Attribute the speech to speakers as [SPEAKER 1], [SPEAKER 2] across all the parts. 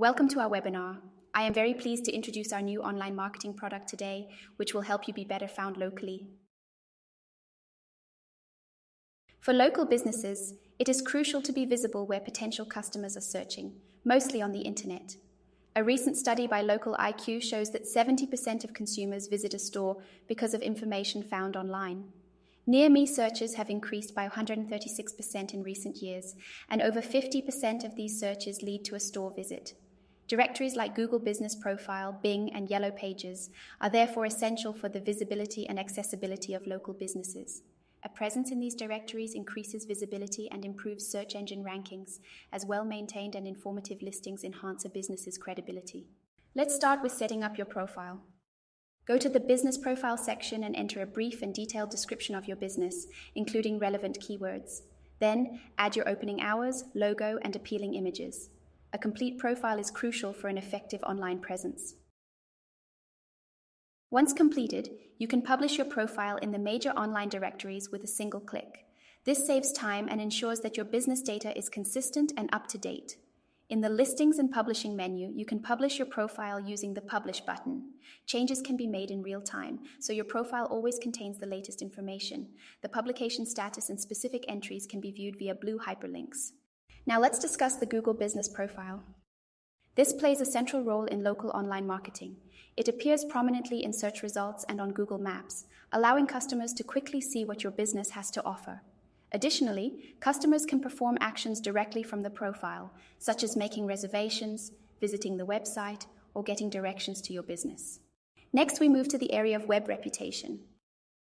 [SPEAKER 1] Welcome to our webinar. I am very pleased to introduce our new online marketing product today, which will help you be better found locally. For local businesses, it is crucial to be visible where potential customers are searching, mostly on the internet. A recent study by Local IQ shows that 70% of consumers visit a store because of information found online. Near me searches have increased by 136% in recent years, and over 50% of these searches lead to a store visit. Directories like Google Business Profile, Bing, and Yellow Pages are therefore essential for the visibility and accessibility of local businesses. A presence in these directories increases visibility and improves search engine rankings, as well-maintained and informative listings enhance a business's credibility. Let's start with setting up your profile. Go to the Business Profile section and enter a brief and detailed description of your business, including relevant keywords. Then, add your opening hours, logo, and appealing images. A complete profile is crucial for an effective online presence. Once completed, you can publish your profile in the major online directories with a single click. This saves time and ensures that your business data is consistent and up to date. In the Listings and Publishing menu, you can publish your profile using the Publish button. Changes can be made in real time, so your profile always contains the latest information. The publication status and specific entries can be viewed via blue hyperlinks. Now let's discuss the Google Business Profile. This plays a central role in local online marketing. It appears prominently in search results and on Google Maps, allowing customers to quickly see what your business has to offer. Additionally, customers can perform actions directly from the profile, such as making reservations, visiting the website, or getting directions to your business. Next, we move to the area of web reputation.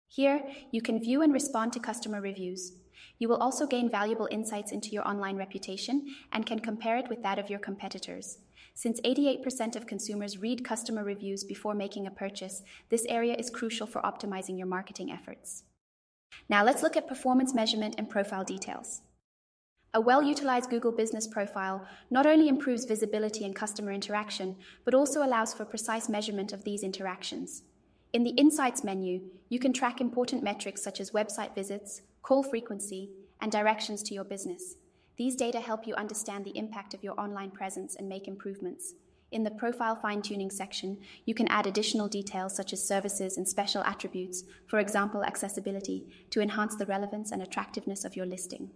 [SPEAKER 1] Here, you can view and respond to customer reviews. You will also gain valuable insights into your online reputation and can compare it with that of your competitors. Since 88% of consumers read customer reviews before making a purchase, this area is crucial for optimizing your marketing efforts. Now let's look at performance measurement and profile details. A well-utilized Google Business Profile not only improves visibility and customer interaction, but also allows for precise measurement of these interactions. In the Insights menu, you can track important metrics such as website visits, call frequency, and directions to your business. These data help you understand the impact of your online presence and make improvements. In the Profile Fine-Tuning section, you can add additional details such as services and special attributes, for example, accessibility, to enhance the relevance and attractiveness of your listing.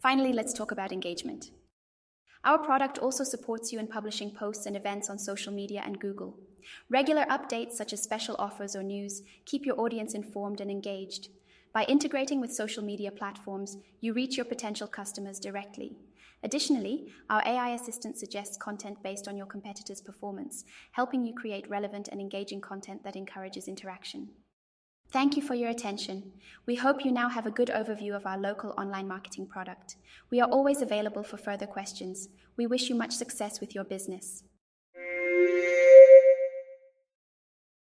[SPEAKER 1] Finally, let's talk about engagement. Our product also supports you in publishing posts and events on social media and Google. Regular updates such as special offers or news keep your audience informed and engaged. By integrating with social media platforms, you reach your potential customers directly. Additionally, our AI assistant suggests content based on your competitors' performance, helping you create relevant and engaging content that encourages interaction. Thank you for your attention. We hope you now have a good overview of our local online marketing product. We are always available for further questions. We wish you much success with your business.